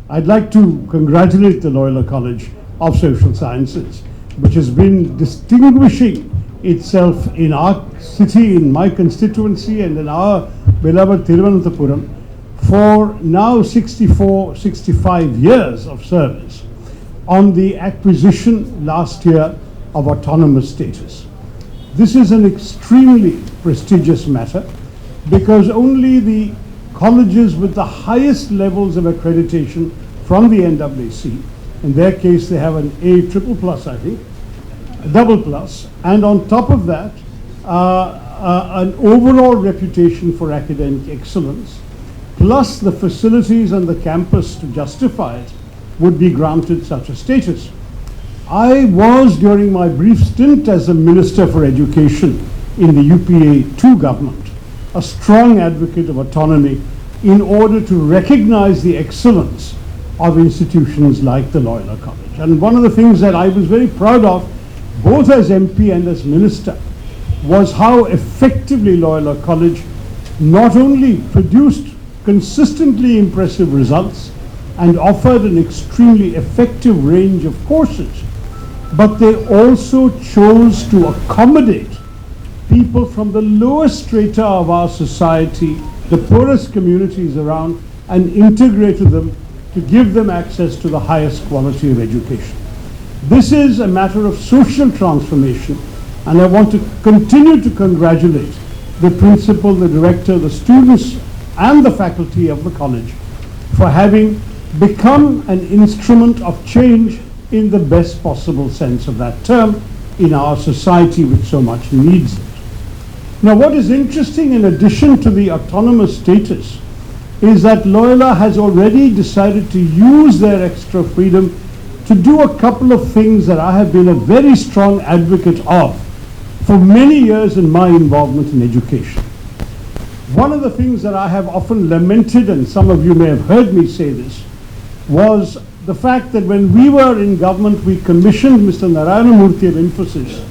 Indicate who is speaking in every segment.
Speaker 1: I'd like to congratulate the Loyola College of Social Sciences, which has been distinguishing itself in our city, in my constituency, and in our beloved Trivandrum for now 65 years of service on the acquisition last year of autonomous status. This is an extremely prestigious matter because only the colleges with the highest levels of accreditation from the NAAC, in their case they have an A++, I think, a double plus, and on top of that an overall reputation for academic excellence, plus the facilities and the campus to justify it, would be granted such a status. I was, during my brief stint as a Minister for Education in the UPA 2 government, a strong advocate of autonomy in order to recognize the excellence of institutions like the Loyola College. And one of the things that I was very proud of, both as MP and as Minister, was how effectively Loyola College not only produced consistently impressive results and offered an extremely effective range of courses, but they also chose to accommodate people from the lowest strata of our society, the poorest communities around, and integrated them to give them access to the highest quality of education. This is a matter of social transformation, and I want to continue to congratulate the principal, the director, the students, and the faculty of the college for having become an instrument of change in the best possible sense of that term in our society which so much needs it. Now, what is interesting in addition to the autonomous status is that Loyola has already decided to use their extra freedom to do a couple of things that I have been a very strong advocate of for many years in my involvement in education. One of the things that I have often lamented, and some of you may have heard me say this, was the fact that when we were in government, we commissioned Mr. Narayana Murthy of Infosys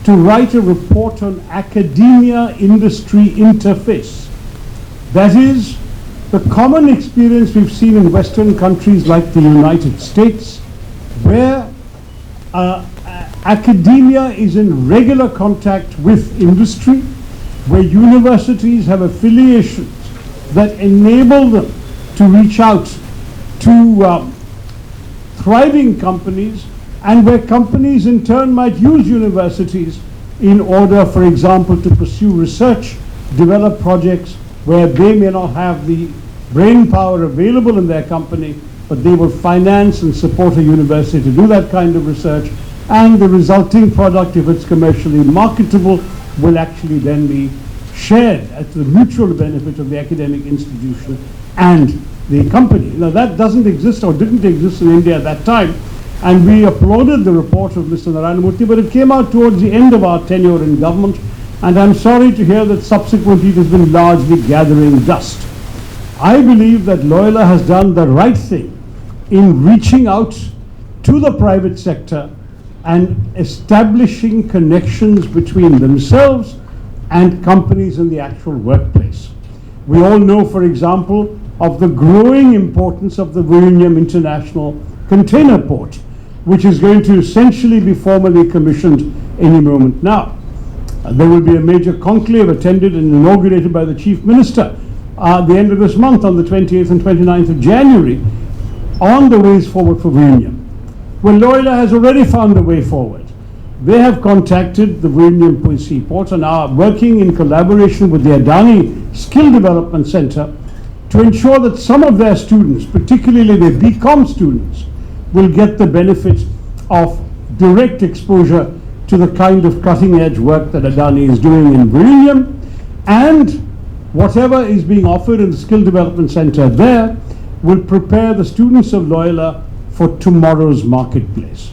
Speaker 1: to write a report on academia-industry interface. That is, the common experience we've seen in Western countries like the United States, where academia is in regular contact with industry, where universities have affiliations that enable them to reach out to thriving companies, and where companies in turn might use universities in order, for example, to pursue research, develop projects where they may not have the brain power available in their company, but they will finance and support a university to do that kind of research, and the resulting product, if it's commercially marketable, will actually then be shared at the mutual benefit of the academic institution and the company. Now, that doesn't exist or didn't exist in India at that time, and we applauded the report of Mr. Narayana Murthy, but it came out towards the end of our tenure in government, and I'm sorry to hear that subsequently it has been largely gathering dust. I believe that Loyola has done the right thing in reaching out to the private sector and establishing connections between themselves and companies in the actual workplace. We all know, for example, of the growing importance of the Virunium International Container Port, which is going to essentially be formally commissioned any moment now. There will be a major conclave attended and inaugurated by the Chief Minister at the end of this month, on the 28th and 29th of January, on the ways forward for Virunium. Well, Loyola has already found a way forward. They have contacted the Virunium Seaport and are working in collaboration with the Adani Skill Development Center to ensure that some of their students, particularly the BCom students, will get the benefit of direct exposure to the kind of cutting-edge work that Adani is doing in Virunium, and whatever is being offered in the Skill Development Center there will prepare the students of Loyola for tomorrow's marketplace.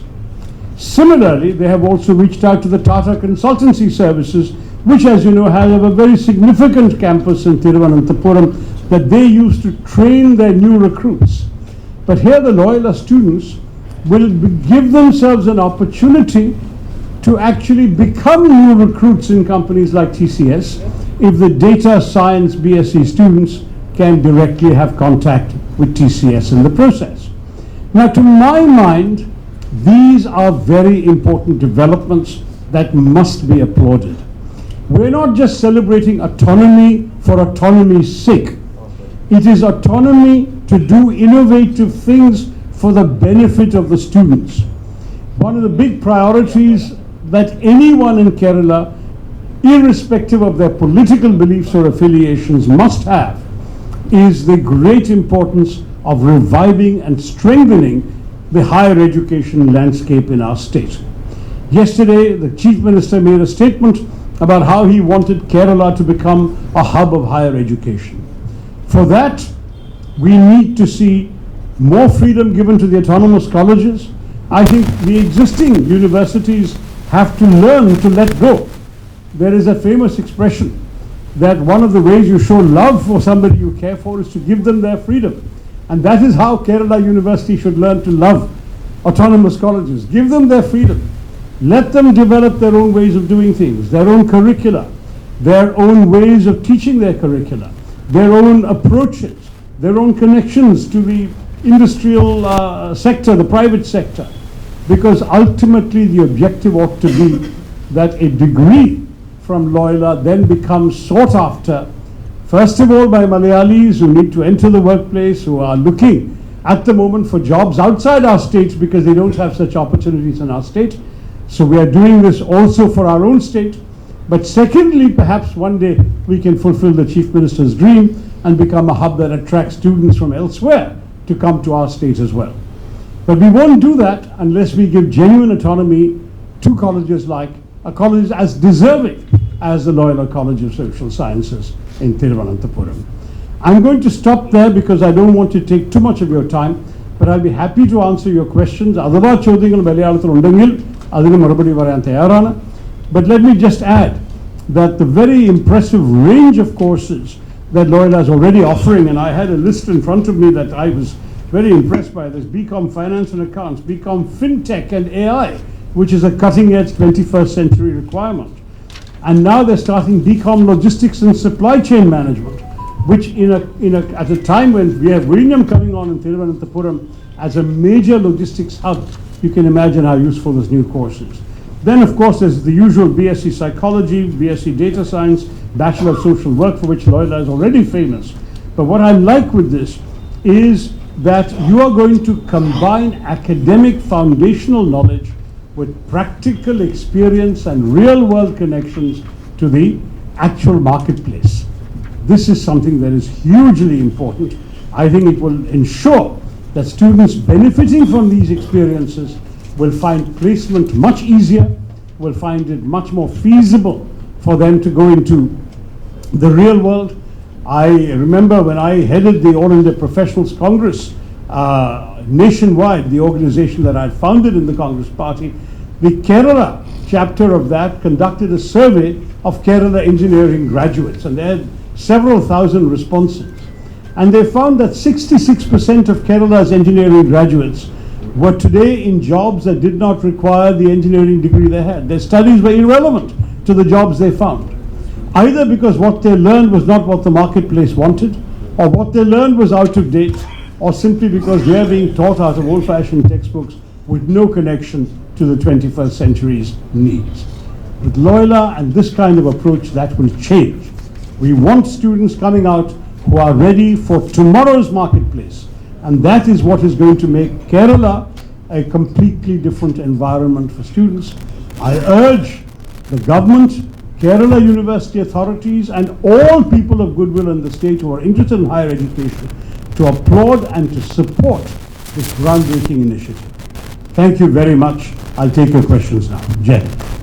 Speaker 1: Similarly, they have also reached out to the Tata Consultancy Services, which, as you know, have a very significant campus in Thiruvananthapuram that they use to train their new recruits. But here the Loyola students will give themselves an opportunity to actually become new recruits in companies like TCS if the data science B.Sc students can directly have contact with TCS in the process. Now, to my mind, these are very important developments that must be applauded. We're not just celebrating autonomy for autonomy's sake. It is autonomy to do innovative things for the benefit of the students. One of the big priorities that anyone in Kerala, irrespective of their political beliefs or affiliations, must have is the great importance of reviving and strengthening the higher education landscape in our state. Yesterday, the Chief Minister made a statement about how he wanted Kerala to become a hub of higher education. For that, we need to see more freedom given to the autonomous colleges. I think the existing universities have to learn to let go. There is a famous expression that one of the ways you show love for somebody you care for is to give them their freedom. And that is how Kerala University should learn to love autonomous colleges. Give them their freedom. Let them develop their own ways of doing things, their own curricula, their own ways of teaching their curricula, their own approaches, their own connections to the industrial sector, the private sector. Because ultimately the objective ought to be that a degree from Loyola then becomes sought after, first of all by Malayalis who need to enter the workplace, who are looking at the moment for jobs outside our states because they don't have such opportunities in our state. So we are doing this also for our own state. But secondly, perhaps one day we can fulfill the Chief Minister's dream and become a hub that attracts students from elsewhere to come to our state as well. But we won't do that unless we give genuine autonomy to colleges like a college as deserving as the Loyola College of Social Sciences in Thiruvananthapuram. I'm going to stop there because I don't want to take too much of your time, but I'll be happy to answer your questions. Otherwise, ചോദ്യങ്ങൾ മലയാളത്തിൽ ഉണ്ടെങ്കിൽ അതിന് മറുപടി പറയാൻ തയ്യാറാണ്. But let me just add that the very impressive range of courses that Loyola is already offering, and I had a list in front of me that I was very impressed by this: BCom Finance and Accounts, BCom Fintech and AI, which is a cutting-edge 21st century requirement. And now they're starting BCom Logistics and Supply Chain Management, which at a time when we have Vizhinjam coming on in Thiruvananthapuram as a major logistics hub, you can imagine how useful this new course is. Then, of course, there's the usual B.Sc Psychology, B.Sc Data Science, Bachelor of Social Work, for which Loyola is already famous. But what I like with this is that you are going to combine academic foundational knowledge with practical experience and real-world connections to the actual marketplace. This is something that is hugely important. I think it will ensure that students benefiting from these experiences will find placement much easier, will find it much more feasible for them to go into the real world. I remember when I headed the All India Professionals Congress nationwide, the organization that I founded in the Congress Party, the Kerala chapter of that conducted a survey of Kerala engineering graduates, and they had several thousand responses. And they found that 66% of Kerala's engineering graduates were today in jobs that did not require the engineering degree they had. Their studies were irrelevant to the jobs they found, either because what they learned was not what the marketplace wanted, or what they learned was out of date, or simply because they are being taught out of old-fashioned textbooks with no connection to the 21st century's needs. With Loyola and this kind of approach, that will change. We want students coming out who are ready for tomorrow's marketplace. And that is what is going to make Kerala a completely different environment for students. I urge the government, Kerala University authorities, and all people of goodwill in the state who are interested in higher education to applaud and to support this groundbreaking initiative. Thank you very much. I'll take your questions now. Jai.